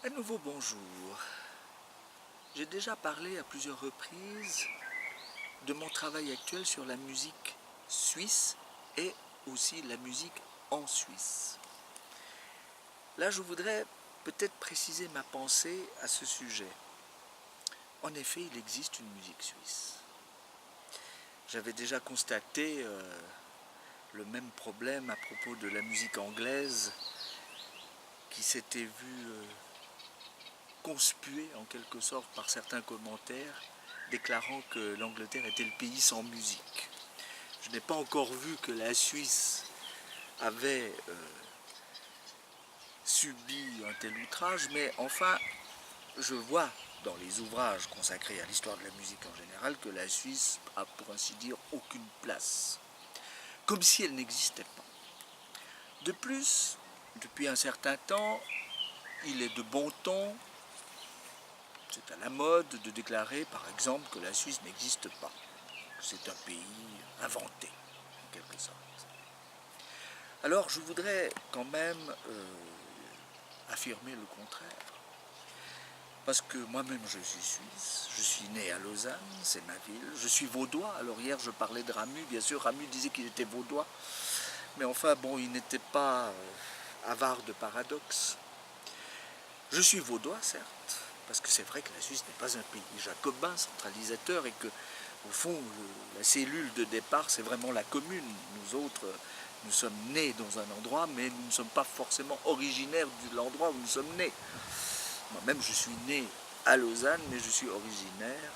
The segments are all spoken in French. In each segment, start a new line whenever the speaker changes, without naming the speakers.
À nouveau bonjour. J'ai déjà parlé à plusieurs reprises de mon travail actuel sur la musique suisse et aussi la musique en Suisse. Là, je voudrais peut-être préciser ma pensée à ce sujet. En effet, il existe une musique suisse. J'avais déjà constaté le même problème à propos de la musique anglaise qui s'était vue conspuée en quelque sorte par certains commentaires déclarant que l'Angleterre était le pays sans musique. Je n'ai pas encore vu que la Suisse avait subi un tel outrage, mais enfin, je vois dans les ouvrages consacrés à l'histoire de la musique en général que la Suisse a, pour ainsi dire, aucune place, comme si elle n'existait pas. De plus, depuis un certain temps, il est de bon ton, c'est à la mode de déclarer par exemple que la Suisse n'existe pas, que c'est un pays inventé, en quelque sorte. Alors je voudrais quand même affirmer le contraire. Parce que moi-même je suis suisse, je suis né à Lausanne, c'est ma ville, je suis vaudois. Alors hier je parlais de Ramu, bien sûr Ramu disait qu'il était vaudois, mais enfin bon, il n'était pas avare de paradoxes. Je suis vaudois certes, parce que c'est vrai que la Suisse n'est pas un pays jacobin, centralisateur, et que au fond la cellule de départ c'est vraiment la commune. Nous autres, nous sommes nés dans un endroit, mais nous ne sommes pas forcément originaires de l'endroit où nous sommes nés. Moi-même, je suis né à Lausanne, mais je suis originaire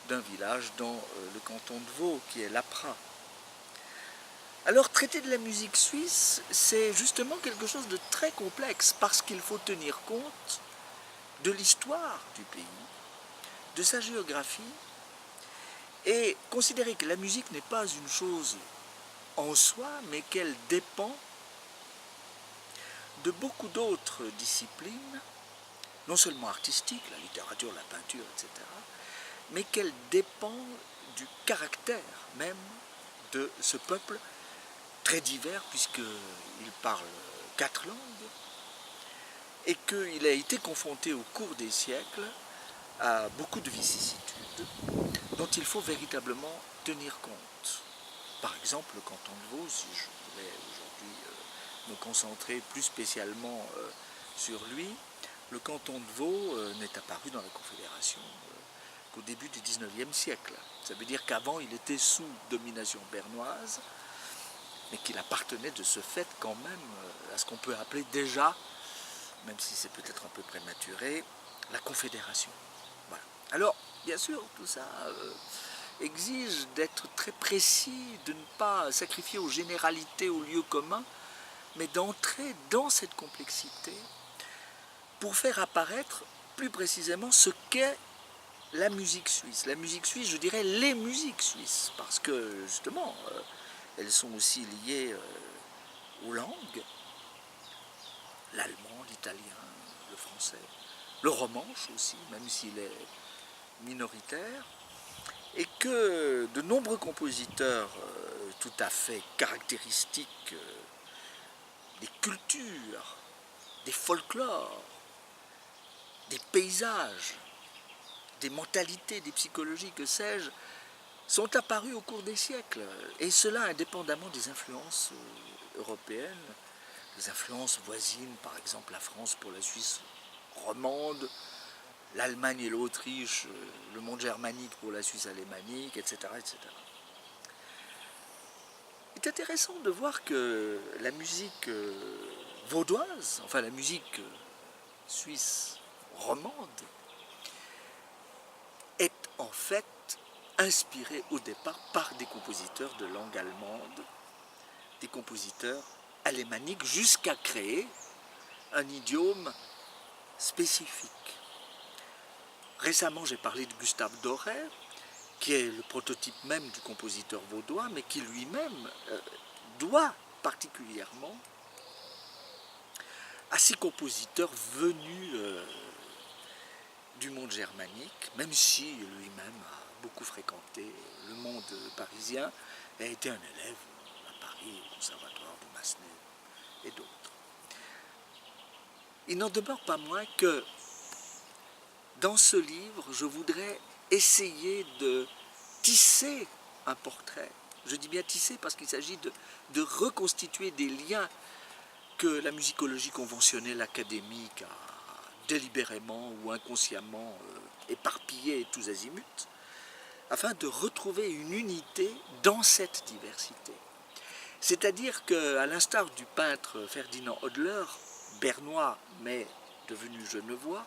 d'un village dans le canton de Vaud, qui est Lapra. Alors, traiter de la musique suisse, c'est justement quelque chose de très complexe, parce qu'il faut tenir compte de l'histoire du pays, de sa géographie, et considérer que la musique n'est pas une chose en soi, mais qu'elle dépend de beaucoup d'autres disciplines, non seulement artistiques, la littérature, la peinture, etc., mais qu'elle dépend du caractère même de ce peuple très divers, puisqu'il parle 4 langues, et qu'il a été confronté au cours des siècles à beaucoup de vicissitudes dont il faut véritablement tenir compte. Par exemple, le canton de Vaud, si je voulais aujourd'hui me concentrer plus spécialement sur lui, le canton de Vaud n'est apparu dans la Confédération qu'au début du XIXe siècle. Ça veut dire qu'avant, il était sous domination bernoise, mais qu'il appartenait de ce fait quand même à ce qu'on peut appeler déjà, même si c'est peut-être un peu prématuré, la Confédération. Voilà. Alors, bien sûr, tout ça exige d'être très précis, de ne pas sacrifier aux généralités, aux lieux communs, mais d'entrer dans cette complexité pour faire apparaître plus précisément ce qu'est la musique suisse. La musique suisse, je dirais les musiques suisses, parce que justement, elles sont aussi liées aux langues, l'allemand, l'italien, le français, le romanche aussi, même s'il est minoritaire, et que de nombreux compositeurs tout à fait caractéristiques des cultures, des folklores, des paysages, des mentalités, des psychologies, que sais-je, sont apparus au cours des siècles, et cela indépendamment des influences européennes, des influences voisines, par exemple la France pour la Suisse romande, l'Allemagne et l'Autriche, le monde germanique pour la Suisse alémanique, etc., etc. Il est intéressant de voir que la musique vaudoise, enfin la musique suisse romande, est en fait inspirée au départ par des compositeurs de langue allemande, des compositeurs alémaniques, jusqu'à créer un idiome spécifique. Récemment, j'ai parlé de Gustave Doré, qui est le prototype même du compositeur vaudois, mais qui lui-même doit particulièrement à ces compositeurs venus du monde germanique, même si lui-même a beaucoup fréquenté le monde parisien et a été un élève à Paris, au conservatoire de Massenet et d'autres. Il n'en demeure pas moins que dans ce livre, je voudrais essayer de tisser un portrait. Je dis bien tisser parce qu'il s'agit de reconstituer des liens que la musicologie conventionnelle académique a délibérément ou inconsciemment éparpillés tous azimuts, afin de retrouver une unité dans cette diversité. C'est-à-dire qu'à l'instar du peintre Ferdinand Hodler, bernois mais devenu genevois,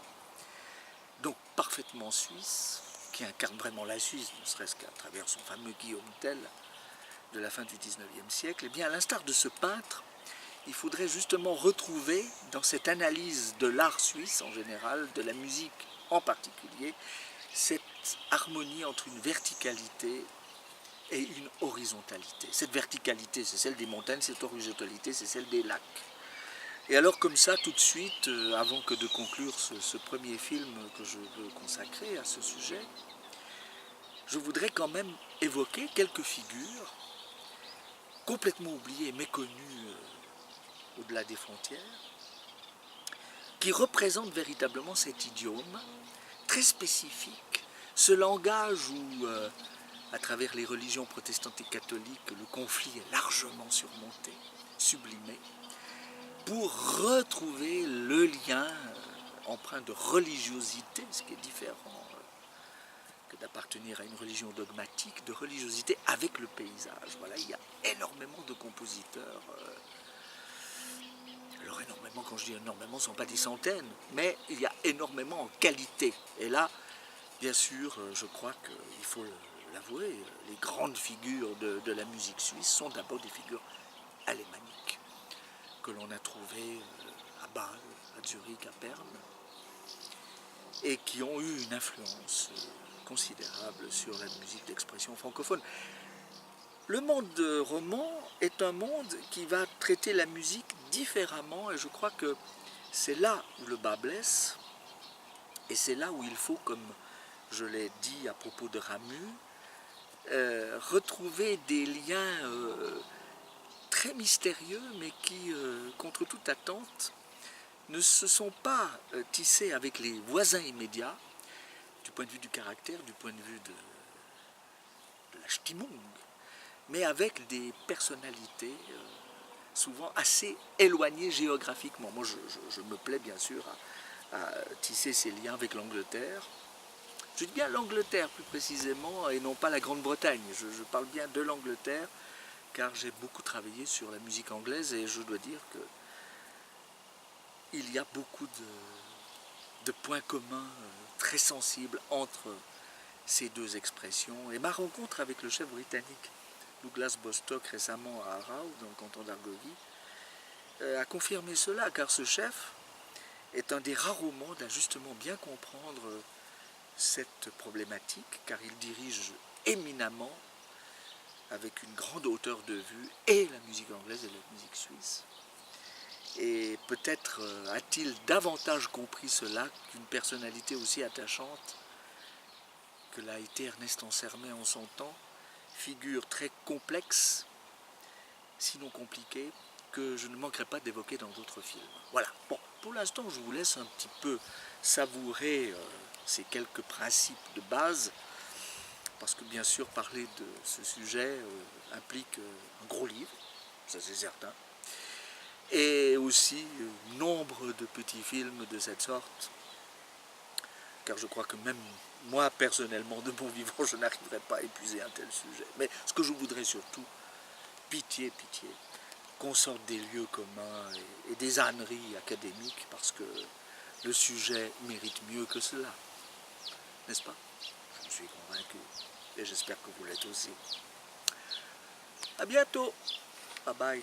donc parfaitement suisse, qui incarne vraiment la Suisse, ne serait-ce qu'à travers son fameux Guillaume Tell de la fin du XIXe siècle, eh bien à l'instar de ce peintre, il faudrait justement retrouver dans cette analyse de l'art suisse en général, de la musique en particulier, cette harmonie entre une verticalité et une horizontalité. Cette verticalité, c'est celle des montagnes, cette horizontalité, c'est celle des lacs. Et alors comme ça, tout de suite, avant que de conclure ce premier film que je veux consacrer à ce sujet, je voudrais quand même évoquer quelques figures complètement oubliées, méconnues au-delà des frontières, qui représentent véritablement cet idiome très spécifique, ce langage où, à travers les religions protestantes et catholiques, le conflit est largement surmonté, sublimé, pour retrouver le lien empreint de religiosité, ce qui est différent que d'appartenir à une religion dogmatique, de religiosité avec le paysage. Voilà, il y a énormément de compositeurs. Alors énormément, quand je dis énormément, ce ne sont pas des centaines, mais il y a énormément en qualité. Et là, bien sûr, je crois qu'il faut l'avouer, les grandes figures de la musique suisse sont d'abord des figures alémaniques, que l'on a trouvées à Bâle, à Zurich, à Berne, et qui ont eu une influence considérable sur la musique d'expression francophone. Le monde roman est un monde qui va traiter la musique différemment, et je crois que c'est là où le bas blesse, et c'est là où il faut, comme je l'ai dit à propos de Ramu, retrouver des liens très mystérieux, mais qui, contre toute attente, ne se sont pas tissés avec les voisins immédiats, du point de vue du caractère, du point de vue de la Stimmung, mais avec des personnalités souvent assez éloignées géographiquement. Moi, je me plais bien sûr à tisser ces liens avec l'Angleterre. Je dis bien l'Angleterre plus précisément, et non pas la Grande-Bretagne. Je parle bien de l'Angleterre, car j'ai beaucoup travaillé sur la musique anglaise, et je dois dire que il y a beaucoup de points communs très sensibles entre ces deux expressions. Et ma rencontre avec le chef britannique Douglas Bostock récemment à Aarau, dans le canton d'Argovie, a confirmé cela, car ce chef est un des rares au monde à justement bien comprendre cette problématique, car il dirige éminemment, avec une grande hauteur de vue, et la musique anglaise et la musique suisse. Et peut-être a-t-il davantage compris cela qu'une personnalité aussi attachante que l'a été Ernest Ansermet en son temps, figure très complexe, sinon compliquée, que je ne manquerai pas d'évoquer dans d'autres films. Voilà, bon, pour l'instant je vous laisse un petit peu savourer ces quelques principes de base, parce que bien sûr parler de ce sujet implique un gros livre, ça c'est certain, et aussi nombre de petits films de cette sorte, car je crois que même moi personnellement de mon vivant je n'arriverai pas à épuiser un tel sujet. Mais ce que je voudrais surtout, pitié, pitié, qu'on sorte des lieux communs et des âneries académiques, parce que le sujet mérite mieux que cela, n'est-ce pas? Je suis convaincu, et j'espère que vous l'êtes aussi. À bientôt, bye bye.